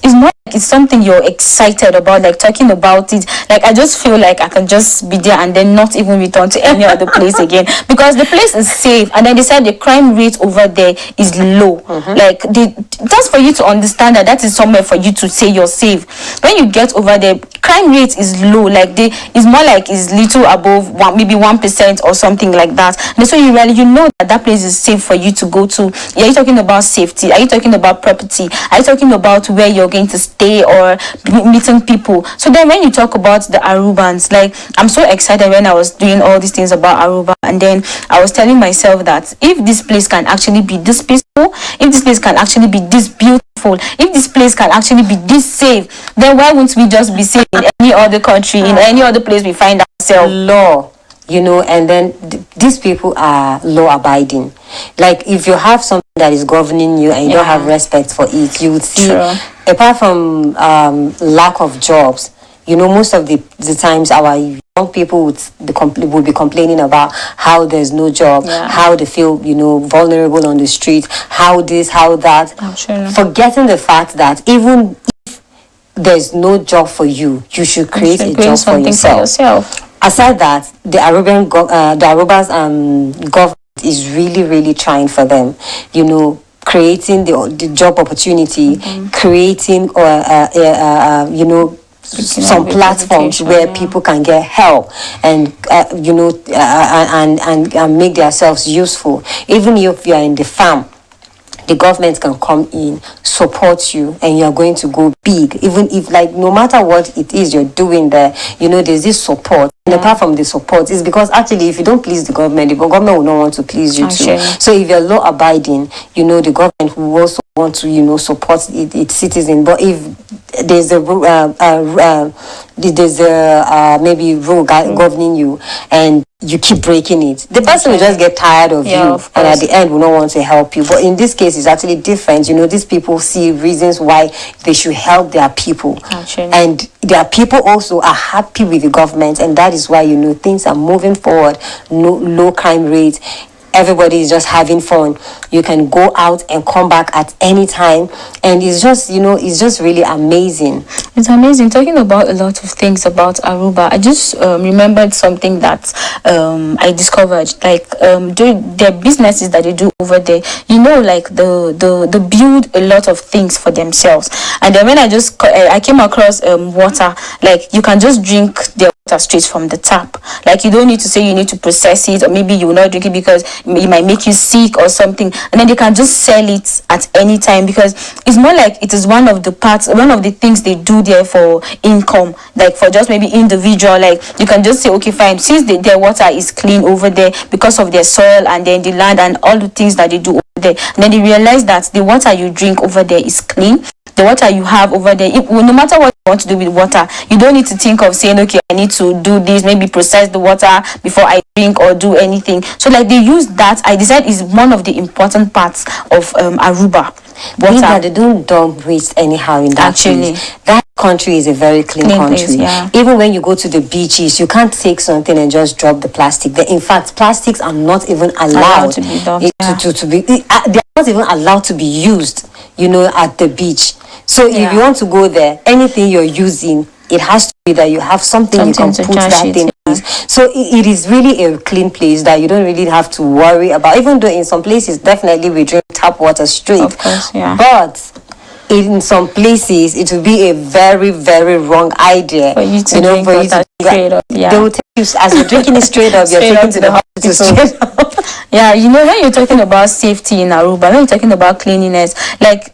more like it's something you're excited about, like talking about it. Like I just feel like I can just be there and then not even return to any other place again, because the place is safe. And then they said the crime rate over there is low. Like that's for you to understand that is somewhere for you to say you're safe. When you get over there, crime rate is low. Like it's more like it's little above maybe 1% or something like that. And so you know that place is safe for you to go to. Are you talking about safety? Are you talking about property? Are you talking about where you're going to stay or meeting people? So then when you talk about the Arubans, like I'm so excited when I was doing all these things about Aruba, and then I was telling myself that if this place can actually be this peaceful, if this place can actually be this beautiful, if this place can actually be this safe, then why wouldn't we just be safe in any other country, in any other place we find ourselves? Law, and then these people are law abiding. Like if you have something that is governing you and you don't have respect for it, you would see, apart from lack of jobs, most of the times our young people would be complaining about how there's no job, how they feel, vulnerable on the street, how this, how that, forgetting the fact that even if there's no job for you, you should create a job for yourself. Aside that, the Aruba's government is really, really trying for them, creating the job opportunity, creating some platforms where people can get help and and make themselves useful. Even if you are in the farm, the government can come in, support you, and you're going to go big. Even if, no matter what it is you're doing there, there's this support. And apart from the support, it's because actually if you don't please the government will not want to please you too. So if you're law abiding, the government will also want to, support its citizens. But if there's maybe rule governing you and you keep breaking it, the person will just get tired of you, and at the end will not want to help you. But in this case, it's actually different. These people see reasons why they should help their people, and their people also are happy with the government, and that is why things are moving forward. No low crime rate. Everybody is just having fun. You can go out and come back at any time, and it's just it's just really amazing. It's amazing. Talking about a lot of things about Aruba, I just remembered something that I discovered. Like their businesses that they do over there, like the build a lot of things for themselves. And then when I came across water, like you can just drink their water straight from the tap. Like you don't need to say you need to process it, or maybe you will not drink it because it might make you sick or something. And then they can just sell it at any time, because it's more like it is one of the things they do there for income, like for just maybe individual. Like you can just say, okay, fine, since their water is clean over there because of their soil and then the land and all the things that they do over there, and then they realize that the water you drink over there is clean. The water you have over there, no matter what you want to do with water, you don't need to think of saying, okay, I need to do this, maybe process the water before I drink or do anything. So like they use that, I decided, is one of the important parts of Aruba. Water. They don't dump waste anyhow in that place. That country is a very clean country. Place, even when you go to the beaches, you can't take something and just drop the plastic. In fact, plastics are not even allowed to be dumped, they are not even allowed to be used, at the beach. So if you want to go there, anything you're using it has to be that you have something you can Something to put charge that it, thing yeah. is. So it is really a clean place that you don't really have to worry about, even though in some places definitely we drink tap water straight. Of course, yeah. But in some places it will be a very, very wrong idea For you to know, drink for you water to straight up, yeah. They will take you as you're drinking it straight up, you're Straight taken up to the hospital straight up. Yeah, you know, when you're talking about safety in Aruba, when you're talking about cleanliness, like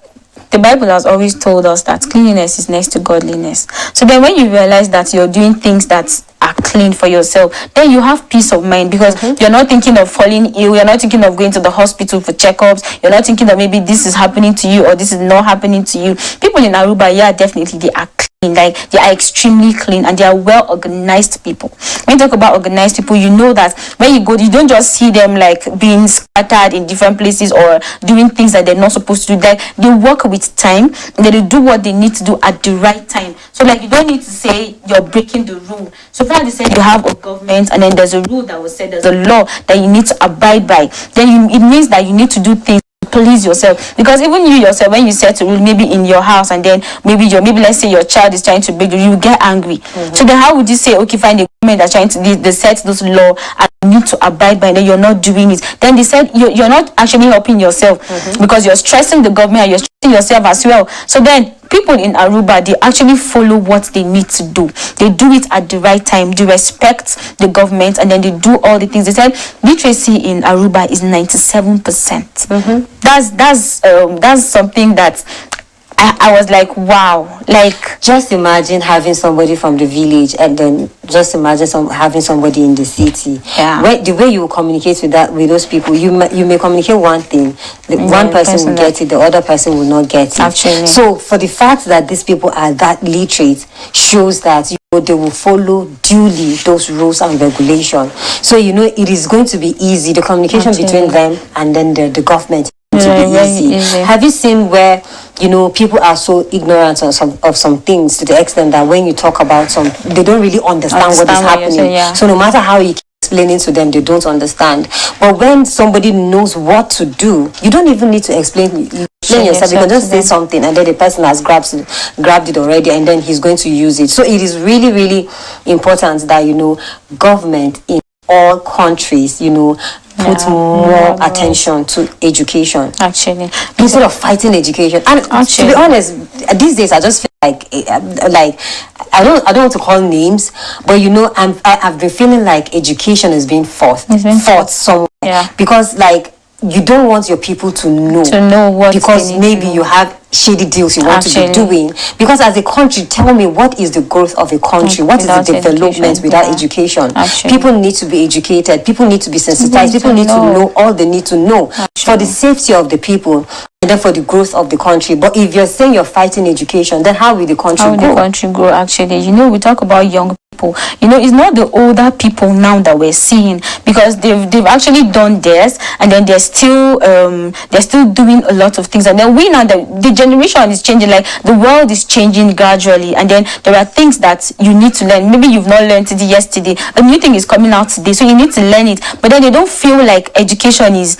the Bible has always told us that cleanliness is next to godliness. So then when you realize that you're doing things that are clean for yourself, then you have peace of mind, because you're not thinking of falling ill, you're not thinking of going to the hospital for checkups, you're not thinking that maybe this is happening to you or this is not happening to you. People in Aruba, yeah, definitely they are clean, like they are extremely clean and they are well organized people. When you talk about organized people, you know that when you go, you don't just see them like being scattered in different places or doing things that they're not supposed to do. Like they work with time and they do what they need to do at the right time. So like you don't need to say you're breaking the rule. So far they said you have a government and then there's a rule that was said, there's a law that you need to abide by, then it means that you need to do things to please yourself. Because even you yourself, when you set a rule maybe in your house and then maybe let's say your child is trying to break the rule, you get angry. So then how would you say, okay, fine, the government are trying to they set this law and you need to abide by it, then you're not doing it, then they said you're not actually helping yourself, because you're stressing the government and you're stressing yourself as well. So then people in Aruba, they actually follow what they need to do. They do it at the right time. They respect the government and then they do all the things. They said literacy in Aruba is 97%. That's something that I was like, wow. Like, just imagine having somebody from the village and then just imagine having somebody in the city. Yeah. The way you communicate with those people, you may communicate one thing, one person will get it, the other person will not get it. Actually. So for the fact that these people are that literate shows that they will follow duly those rules and regulations. So it is going to be easy. The communication between them and then the government to be easy. Have you seen where people are so ignorant of some things to the extent that when you talk about they don't really understand what is happening. So no matter how you keep explaining to them, they don't understand. But when somebody knows what to do, you don't even need to explain yourself. You can just say something and then the person has grabbed it already and then he's going to use it. So it is really, really important that government in all countries put more attention to education, actually, instead of fighting education. And to be honest, these days I just feel like I don't want to call names, but I've been feeling like education is being fought somewhere, because like you don't want your people to know what, because maybe you have shady deals you want to be doing. Because as a country, tell me, what is the growth of a country? What is the development without education? People need to be educated, people need to be sensitized, people need to know all they need to know for the safety of the people and then for the growth of the country. But if you're saying you're fighting education, then how will the country grow? How will the country grow? Actually, we talk about young people. It's not the older people now that we're seeing, because they've actually done theirs and then they're still doing a lot of things. And then we now, the generation is changing, like the world is changing gradually, and then there are things that you need to learn. Maybe you've not learned it yesterday, a new thing is coming out today, so you need to learn it. But then they don't feel like education is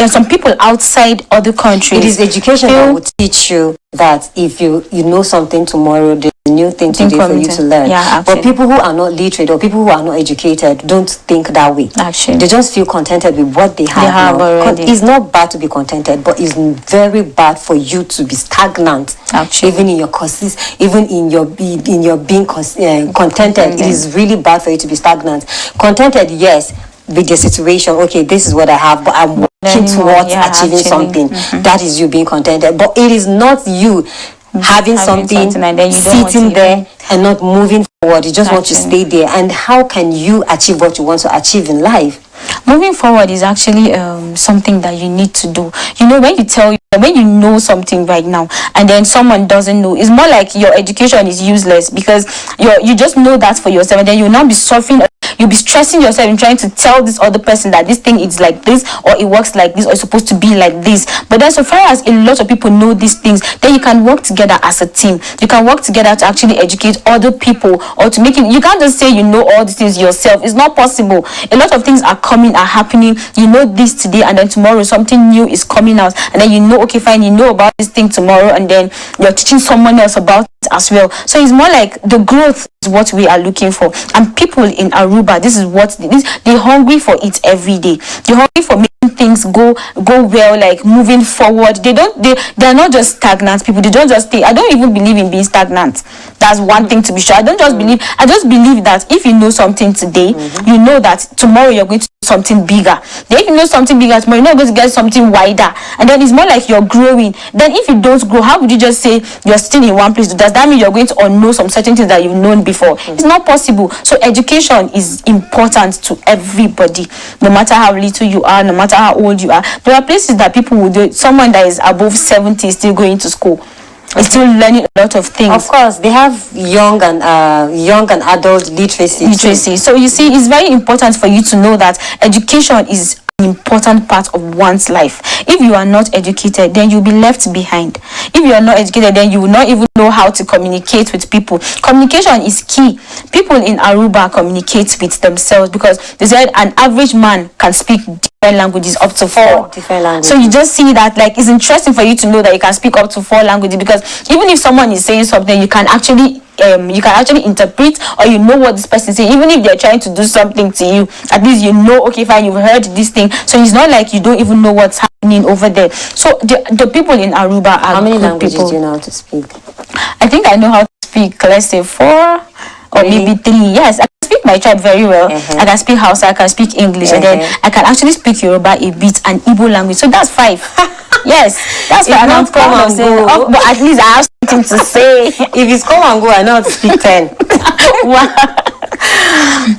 some people outside other countries. It is education that will teach you that if you know something tomorrow, there's a new thing today for you to learn. But people who are not literate or people who are not educated don't think that way. Actually, they just feel contented with what they have now. It's not bad to be contented, but it's very bad for you to be stagnant. Actually, even in your courses, even in your being contented, it is really bad for you to be stagnant. Contented, yes, with the situation. Okay, this is what I have, but I'm working towards achieving something. That is you being contented. But it is not you having something and then sitting there and not moving forward. You just want to stay there. And how can you achieve what you want to achieve in life? Moving forward is actually something that you need to do. When you know something right now and then someone doesn't know, it's more like your education is useless, because you just know that for yourself, and then you'll now be suffering. You'll be stressing yourself in trying to tell this other person that this thing is like this, or it works like this, or it's supposed to be like this. But then so far as a lot of people know these things, then you can work together as a team. You can work together to actually educate other people, or to make it. You can't just say you know all these things yourself. It's not possible. A lot of things are happening. You know this today, and then tomorrow something new is coming out, and then okay, fine, you know about this thing tomorrow, and then you're teaching someone else about as well. So it's more like the growth is what we are looking for. And people in Aruba, this is what they're hungry for it every day. They're hungry for making things go well, like moving forward. They're not just stagnant people. They don't just stay. I don't even believe in being stagnant. That's one thing to be sure. I just believe that if you know something today, you know that tomorrow you're going to do something bigger. Then if you know something bigger tomorrow, you're not going to get something wider. And then it's more like you're growing. Then if you don't grow, how would you just say you're still in one place? Does that mean you're going to unknow some certain things that you've known before? It's not possible. So education is important to everybody, no matter how little you are, no matter how old you are. There are places that people will do. Someone that is above 70 is still going to school. Is still learning a lot of things. Of course, they have young and adult literacy. So you see, it's very important for you to know that education is an important part of one's life. If you are not educated, then you'll be left behind. If you are not educated, then you will not even know how to communicate with people. Communication is key. People in Aruba communicate with themselves because they said an average man can speak different languages up to 4 different languages. So you just see that, like, it's interesting for you to know that you can speak up to 4 languages, because even if someone is saying something, you can actually interpret, or you know what this person is saying. Even if they're trying to do something to you, at least you know, okay, fine, you've heard this thing. So it's not like you don't even know what's happening over there. So the people in Aruba are how many good languages people. do you know how to speak? I think I know how to speak, let's say 4 or Really? maybe 3. Yes, I can speak my tribe very well. I can speak Hausa, I can speak English, and then I can actually speak Yoruba a bit and Igbo language. So that's 5. Yes, that's It's why I'm not come and go. but at least I have something to say. If it's come and go, I know how to speak 10. Wow.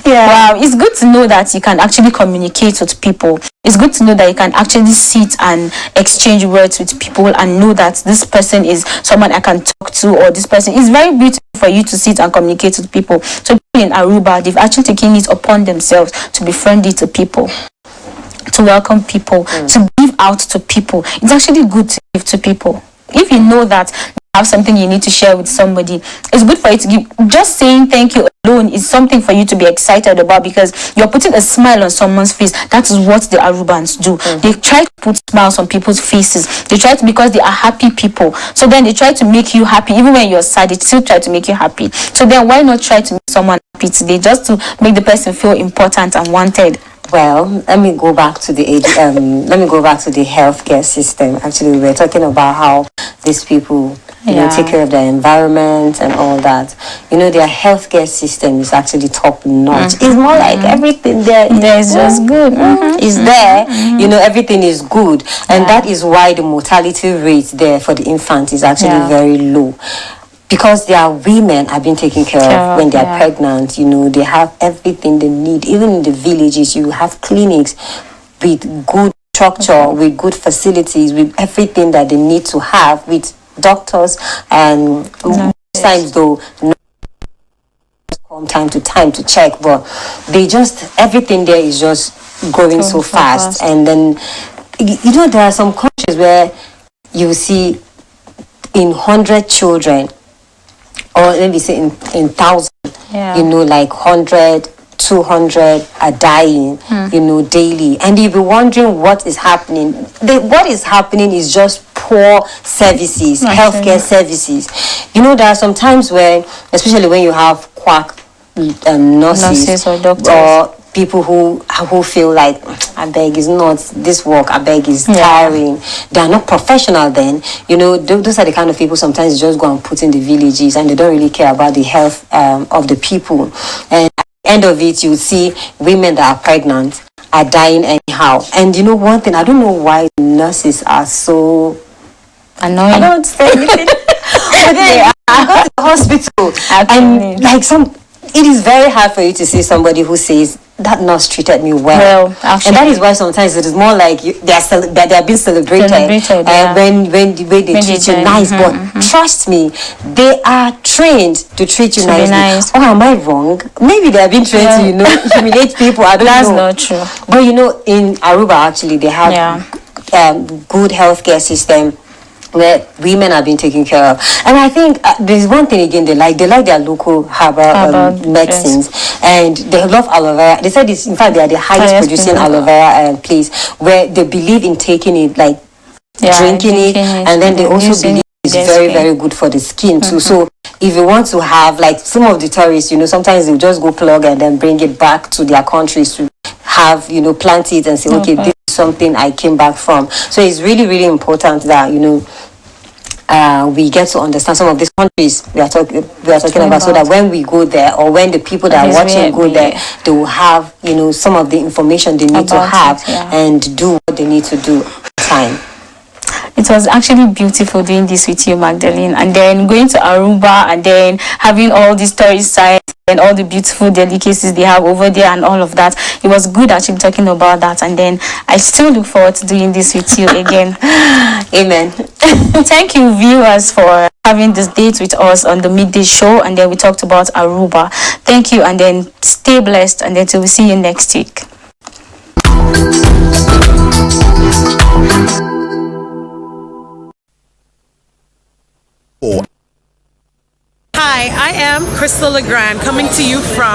Yeah. Wow, it's good to know that you can actually communicate with people. It's good to know that you can actually sit and exchange words with people and know that this person is someone I can talk to, or this person is very beautiful for you to sit and communicate with people. So people in Aruba, they've actually taken it upon themselves to be friendly to people, to welcome people, to give out to people. It's actually good to give to people. If you know that you have something you need to share with somebody, it's good for you to give. Just saying thank you alone is something for you to be excited about, because you're putting a smile on someone's face. That is what the Arubans do. They try to put smiles on people's faces. They try to, because they are happy people. So then they try to make you happy. Even when you're sad, they still try to make you happy. So then why not try to make someone happy today, just to make the person feel important and wanted? Well, let me go back to the healthcare system. Actually, we were talking about how these people, take care of their environment and all that. Their healthcare system is actually top notch. It's more like everything there is just good. Is there. Everything is good, and that is why the mortality rate there for the infant is actually very low. Because their women are being taken care of when they are pregnant. They have everything they need. Even in the villages, you have clinics with good structure, with good facilities, with everything that they need to have, with doctors. And most times, though, come time to time to check, but everything there is just growing so fast. And then, there are some countries where you see in 100 children, or maybe say in 1,000, like 100, 200 are dying, daily. And you'll be wondering what is happening. What is happening is just poor services, healthcare services. There are some times where, especially when you have quack nurses or doctors, or people who feel like, I beg is not this work, I beg is tiring. They are not professional then. Those are the kind of people sometimes just go and put in the villages, and they don't really care about the health of the people. And at the end of it, you see women that are pregnant are dying anyhow. And one thing, I don't know why nurses are so annoying. I don't say anything. But then you go to the hospital, and it is very hard for you to see somebody who says, that nurse treated me well. And that is why sometimes it is more like they are being celebrated. When they treat you nice. But trust me, they are trained to treat you nicely. Nice. Oh, am I wrong? Maybe they have been trained to humiliate people. I don't know. That's not true. But in Aruba, actually, they have good healthcare system where women are being taken care of. And I think there's one thing again, they like their local herbal medicines, and they love aloe vera. They said this, in fact, they are the highest producing aloe vera place, where they believe in taking it, like drinking it, and then they also believe is very good for the skin too. So if you want to have, like, some of the tourists, sometimes they'll just go plug and then bring it back to their countries to have, plant it and say, okay, this is something I came back from. So it's really important that, we get to understand some of these countries we are talking about, so that when we go there, or when the people that are watching go there, they will have, some of the information they need to have and do what they need to do time. It was actually beautiful doing this with you, Magdalene, and then going to Aruba and then having all these tourist sites and all the beautiful delicacies they have over there and all of that. It was good actually talking about that, and then I still look forward to doing this with you again. Amen. Thank you, viewers, for having this date with us on the Midday Show, and then we talked about Aruba. Thank you, and then stay blessed, and then we'll see you next week. Hi, I am Crystal Legrand, coming to you from